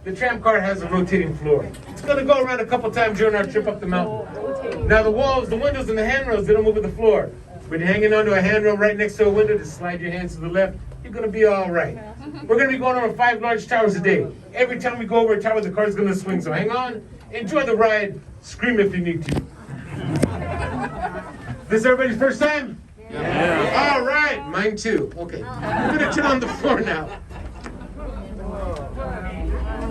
the tram car has a rotating floor. It's gonna go around a couple times during our trip up the mountain. Now the walls, the windows, and the handrails, they don't move with the floor. When you're hanging onto a handrail right next to a window, just slide your hands to the left, you're gonna be all right. We're gonna be going over 5 large towers a day. Every time we go over a tower, the car's gonna swing, so hang on, enjoy the ride, scream if you need to. This is everybody's first time? Yeah. All right, mine too. Okay, I'm gonna turn on the floor now.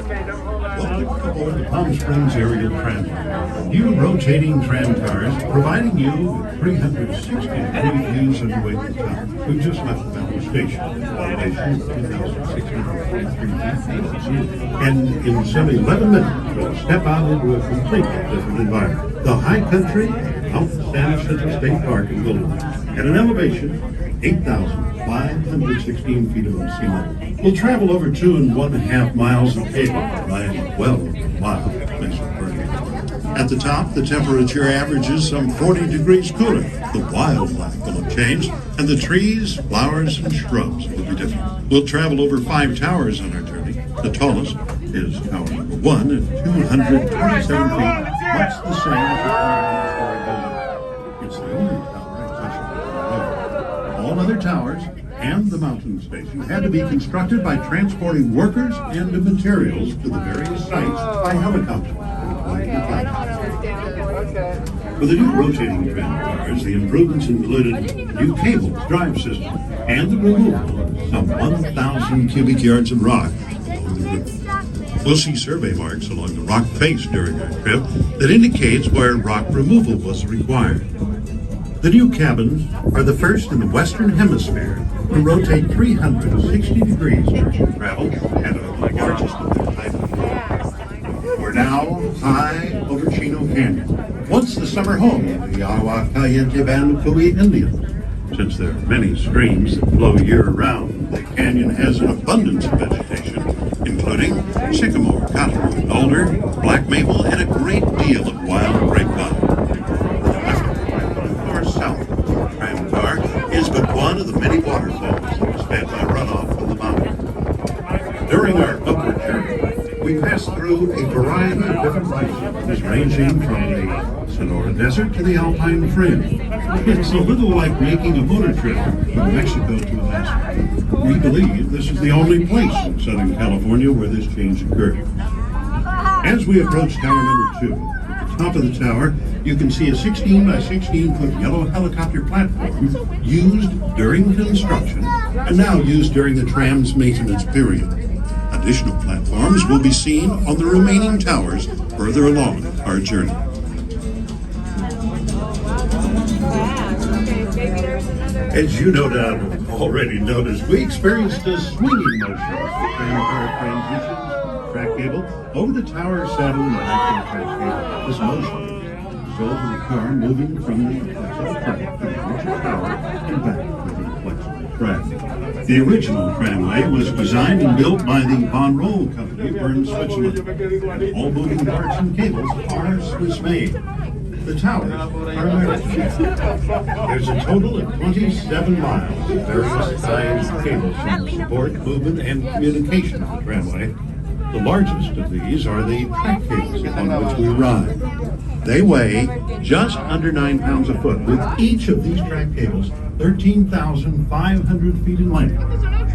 Welcome aboard the Palm Springs Aerial Tramway. New rotating tram cars providing you with 360-degree views on your way to town. We've just left Valley Station, elevation of 2,643 feet. And in some 11 minutes, we'll step out into a completely different environment. The high country out the San Jacinto State Park in Wilderness at an elevation 8,516 feet above sea level. We'll travel over 2.5 miles of cable, riding well over a mile of At the top, the temperature averages some 40 degrees cooler. The wildlife will have changed, and the trees, flowers, and shrubs will be different. We'll travel over 5 towers on our journey. The tallest is Tower Number 1 at 227 feet, much the same as the current historic building. It's the only tower accessible. All other towers and the mountain station had to be constructed by transporting workers and materials to the various sites by helicopter. For the new rotating tram cars, the improvements included new cables, drive system, and the removal of some 1,000 cubic yards of rock along the route. We'll see survey marks along the rock face during our trip that indicates where rock removal was required. The new cabins are the first in the Western Hemisphere to rotate 360 degrees during travel and are the largest of their type. We're now high over Chino Canyon, once the summer home of the Ottawa Caliente Band of Cooee Indians. Since there are many streams that flow year-round, the canyon has an abundance of vegetation, including sycamore, cottonwood, alder, black maple, and a great deal of wild grapevine. South tram car is but one of the many waterfalls that was fed by runoff from the mountain. During our upward journey, we passed through a variety of different rice ranging from the Sonora Desert to the Alpine Fringe. It's a little like making a motor trip from Mexico to Alaska. We believe this is the only place in Southern California where this change occurred. As we approach Tower Number 2, top of the tower, you can see a 16 by 16 foot yellow helicopter platform used during construction and now used during the tram's maintenance period. Additional platforms will be seen on the remaining towers further along our journey. As you no doubt have already noticed, we experienced a swinging motion as the tram car transitions track cable over the tower saddle and active track cable. This motion results in the car moving from the flexible track to the original tower and back to the flexible track. The original tramway was designed and built by the Von Roll Company of Bern, Switzerland. All moving parts and cables are Swiss-made. The towers are American. There's a total of 27 miles of various sized cables to support movement and communication of the tramway. The largest of these are the track cables on which we ride. They weigh just under 9 pounds a foot, with each of these track cables 13,500 feet in length,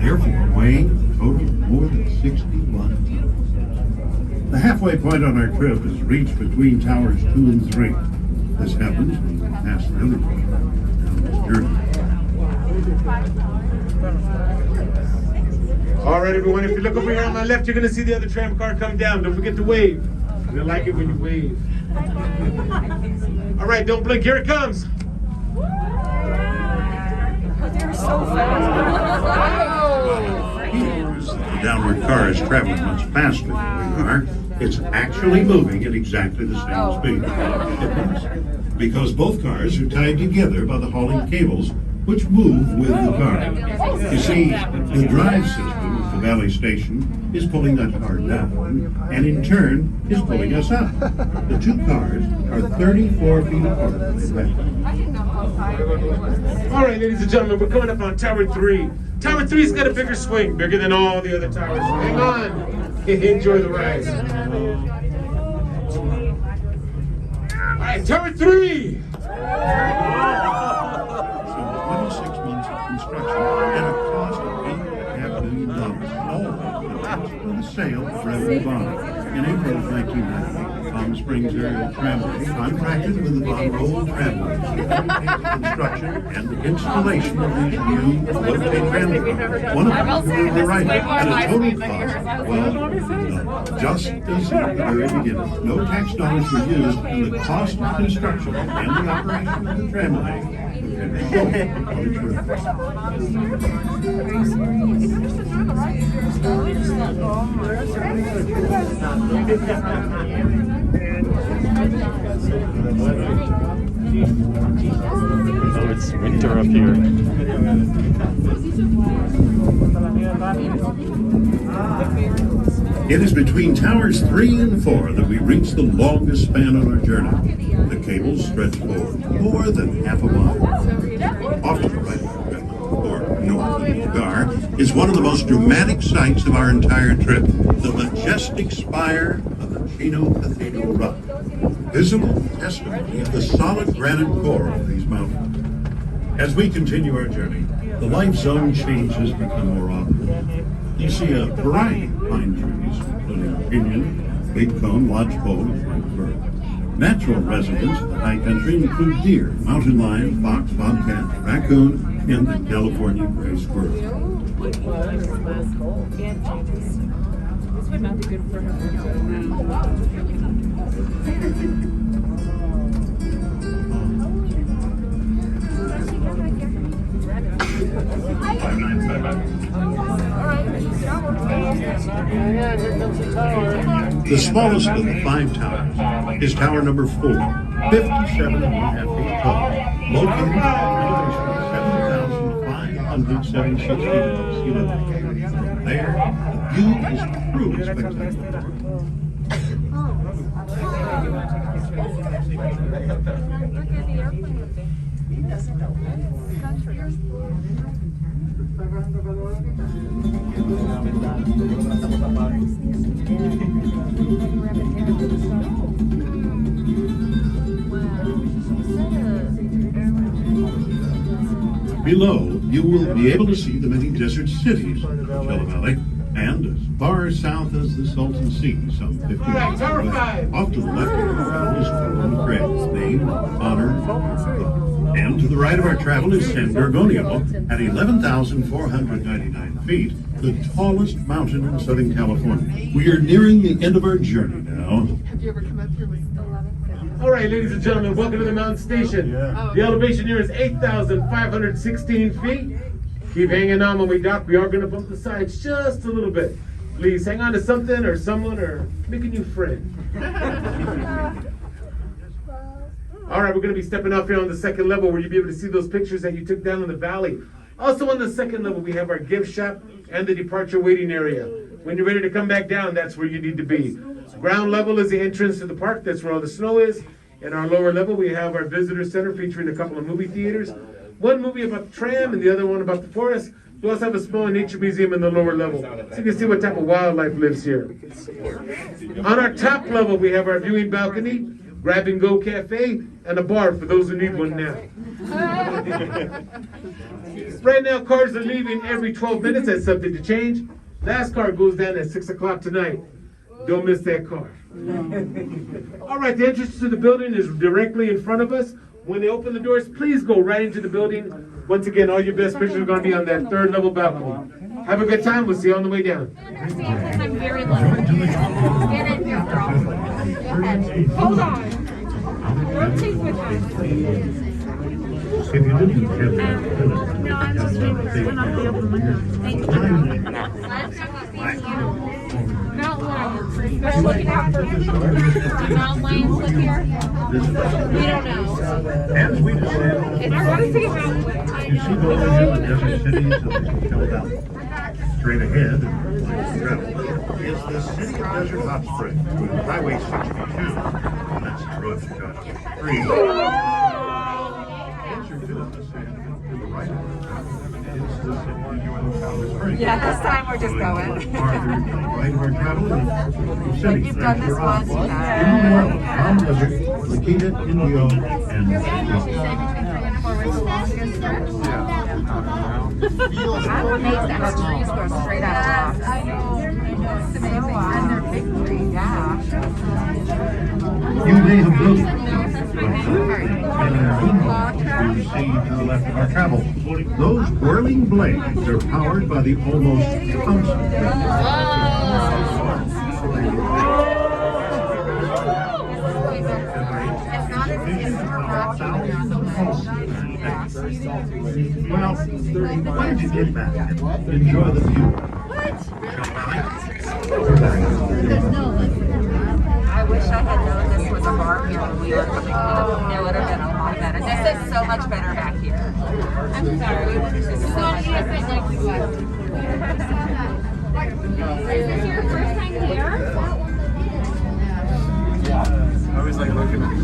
therefore weighing a total of more than 61 tons. The halfway point on our trip is reached between towers 2 and 3. This happens when we pass the other point down this journey. All right, everyone, if you look over here on my left, you're going to see the other tram car come down. Don't forget to wave. I like it when you wave. All right, don't blink. Here it comes. They're so fast. The downward car is traveling much faster than we are. It's actually moving at exactly the same speed. Because both cars are tied together by the hauling cables, which move with the car. You see, the drive system of the Valley Station is pulling that car down, and in turn is pulling us up. The two cars are 34 feet apart. All right, ladies and gentlemen, we're coming up on Tower 3. Tower 3's got a bigger swing, bigger than all the other towers. Hang on. Enjoy the ride. All right, tower 3. Some 26 months of construction at a cost of $8.5 million, all for the sale of revenue bonds. In April of 1990, Palm Springs Aerial Tramway contracted with the Unofficial tramway to undertake the construction and the installation of these new floating tramways. One of them will be right at a total cost, well, just as at the very beginning. No tax dollars were used, and the cost of construction and the operation of the tramway can be sold on its Oh, it's winter up here. It is between towers 3 and 4 that we reach the longest span on our journey. The cables stretch for more than half a mile. Off to the right, or north of Gar, is one of the most dramatic sights of our entire trip, the majestic spire of the Jacinto Cathedral Rock. Visible testimony of the solid granite core of these mountains. As we continue our journey, the life zone changes become more obvious. You see a variety of pine trees, including pinyon, big cone, lodgepole, and white fir. Natural residents of the high country include deer, mountain lion, fox, bobcat, raccoon, and the California gray squirrel. This would not be good for her. The smallest of the 5 towers is tower number 4, 57.5 feet tall, located at an elevation of 7,576 feet above sea level. There, the view is truly spectacular. Below, you will be able to see the many desert cities of the Coachella Valley, and as far south as the Salton Sea, some 50 miles away. Off to the left of our travel is Colin Craig, name, honor, and to the right of our travel is San Gorgonio at 11,499 feet, the tallest mountain in Southern California. We are nearing the end of our journey now. Have you ever come up here with 11? All right, ladies and gentlemen, welcome to the mountain station. The elevation here is 8,516 feet. Keep hanging on when we dock. We are going to bump the sides just a little bit. Please hang on to something or someone or make a new friend. All right, we're going to be stepping off here on the second level where you'll be able to see those pictures that you took down in the valley. Also on the second level, we have our gift shop and the departure waiting area. When you're ready to come back down, that's where you need to be. Ground level is the entrance to the park. That's where all the snow is. In our lower level, we have our visitor center featuring a couple of movie theaters. One movie about the tram and the other one about the forest. We also have a small nature museum in the lower level, so you can see what type of wildlife lives here. On our top level, we have our viewing balcony, grab-and-go cafe, and a bar for those who need one now. Right now, cars are leaving every 12 minutes. That's subject to change. Last car goes down at 6 o'clock tonight. Don't miss that car. All right, the entrance to the building is directly in front of us. When they open the doors, please go right into the building. Once again, all your best pictures are going to be on that third level balcony. Have a good time. We'll see you on the way down. I'm very low. Get in here, girl. Go ahead. Hold on. Rotate with us. If you didn't have that, No, I'm just we're not the open window. Thank you. Mountain lions. They're looking out for you. Mountain lions live here. We don't know. as we descend, It's hard to see a mountain lion. I you see know. those desert cities of the Coachella Valley. Straight ahead, is the city of Desert Hot Springs with Highway 62. That's the road to Joshua Tree. Closer to the Yeah, this time we're just going. Right of our travel is city. You've done this once, you know. Palm Desert, Lakita, Indio, and I'm amazed that our trees go straight up rocks. It's amazing. And they're big trees, yeah. You may have noticed, and you see to the left of our travel, those whirling blades are powered by the almost constant. It's not as if we're rocking around the Well, why don't you get back and enjoy the view? I wish I had known this was a bar here when we were coming. It would have been a lot better. This is so much better back here. I'm sorry. This is so much better. Is this your first time here? I always like looking at the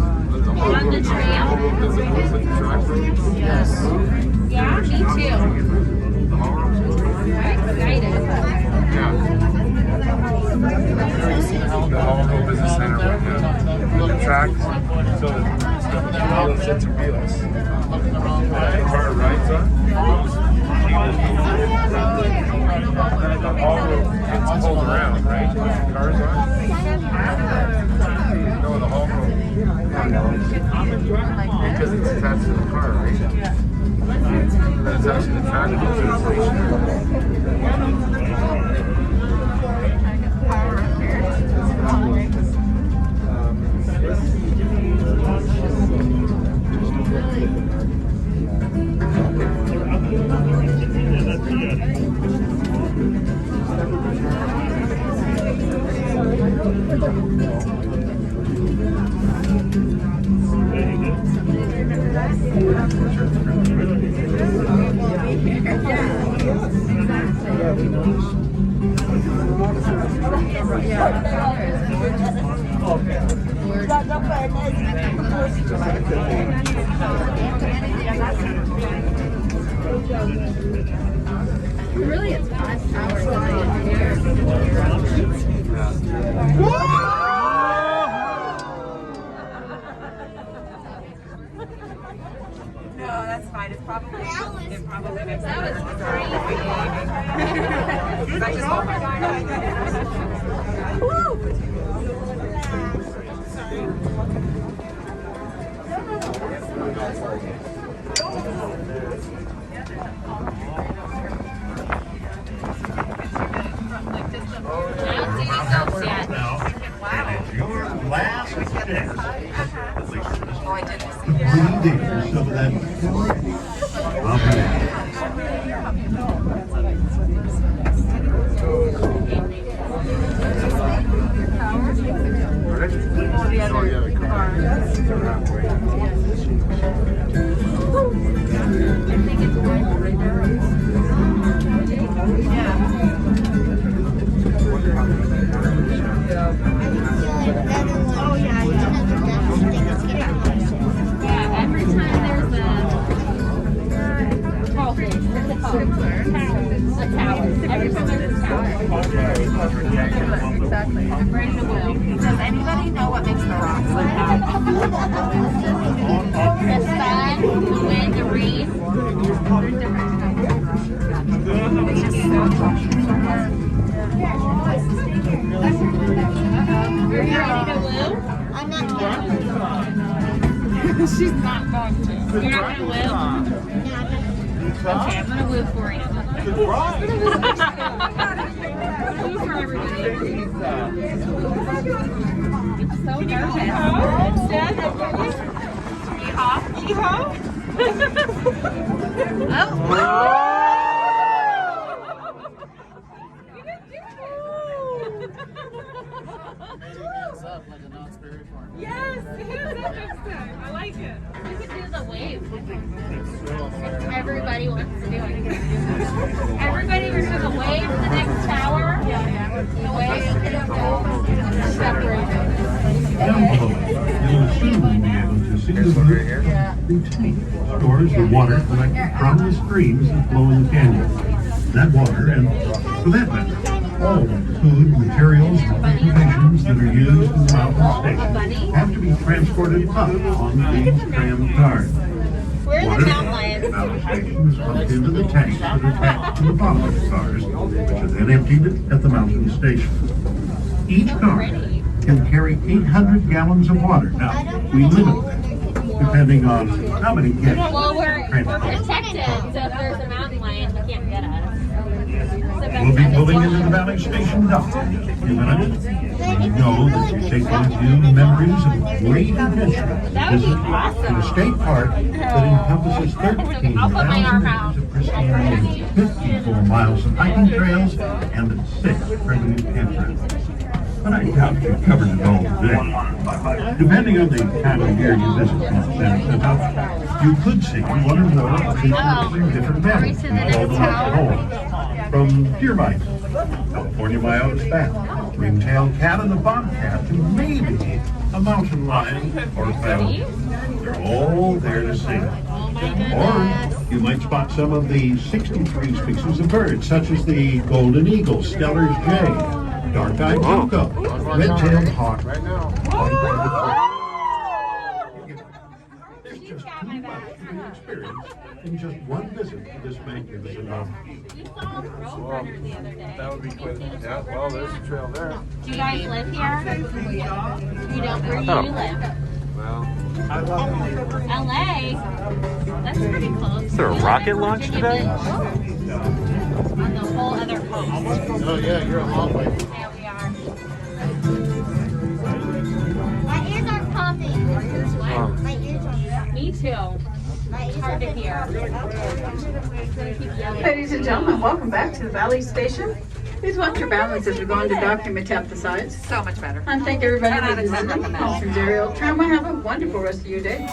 On the trail? Yes. Yeah, me too. I'm excited. Yeah. The Hallville Business Center right now. The tracks, so the wheels, sets of wheels. The car rides on. The Hallville gets pulled around, right? The cars on. No, the Hallville. Because it's attached to the car, right? It's actually attached to the station. Really, it's 5 hours here. No, that's fine. It probably makes That was crazy. I just hold my Your last chance, at least for this Oh, I didn't see breathing for some of that. Yeah, every time there's a tall thing, what's it called? A tower. Every time there's a tower. Exactly. I'm ready to win. Does anybody know what makes the rocks like that? The sun, the wind, the rain. There's different kinds of rocks. It's just so Are you ready to woo? I'm not going. She's not going to. You're not going to woo? Okay, I'm going to woo for you. Woo for everybody. So nervous. Seth, Yeehaw. Yeehaw. Oh. Yes, hands up next time. I like it. We could do the wave. Everybody wants to do it. Everybody wants to do the wave, the next tower. The wave. Separate. You'll soon be able to see the view The tank stores the water collected from the streams that flow in the canyon. That water, and for that matter, all of the food, materials, and provisions that are used in the mountain station have to be transported up on these tram cars. Water from the mountain station is pumped into the tanks that are attached to the bottom of the cars, which are then emptied at the mountain station. Each car can carry 800 gallons of water. Now, we limit that depending on how many get Well, we're transported. protected, so if there's a mountain lion, he can't get us. We'll be pulling into the Valley Station dock in just a few minutes. We know that you take with you memories of great adventure. That would be Visit awesome. to a state park that encompasses 13,000 I'll put my arm out. acres of pristine land, 54 miles of hiking trails, and 6 primitive campgrounds. But I doubt you covered it all today. Depending on the time of year you visit San Jacinto, you could see one or more of these different mammals called the home. From deer mice, California myotis bat, ring-tailed cat, and the bobcat, to maybe a mountain lion or a coyote. They're all there to see. Or you might spot some of the 63 species of birds, such as the golden eagle, Steller's jay, dark-eyed junco, red-tailed hawk. There's just too much to experience in just one visit to this magnificent mountain. We saw a roadrunner the other day. That would be quick. Yeah, well, there's a trail there. Do you guys live here? You don't, where do you live? Well, LA? That's pretty close. Is there a rocket launch today? On the whole other coast. Oh yeah, you're a long way. Yeah, we are. My ears are popping. What? My ears are. Me too. My ears Hard to are. hear. It's gonna keep yelling. Ladies and gentlemen, welcome back to the Valley Station. Please watch your balance as we're going to document tap the sides. So much better. And thank everybody 10 out for of 10 visiting recommend. Palm Springs Aerial Tramway. Have a wonderful rest of your day.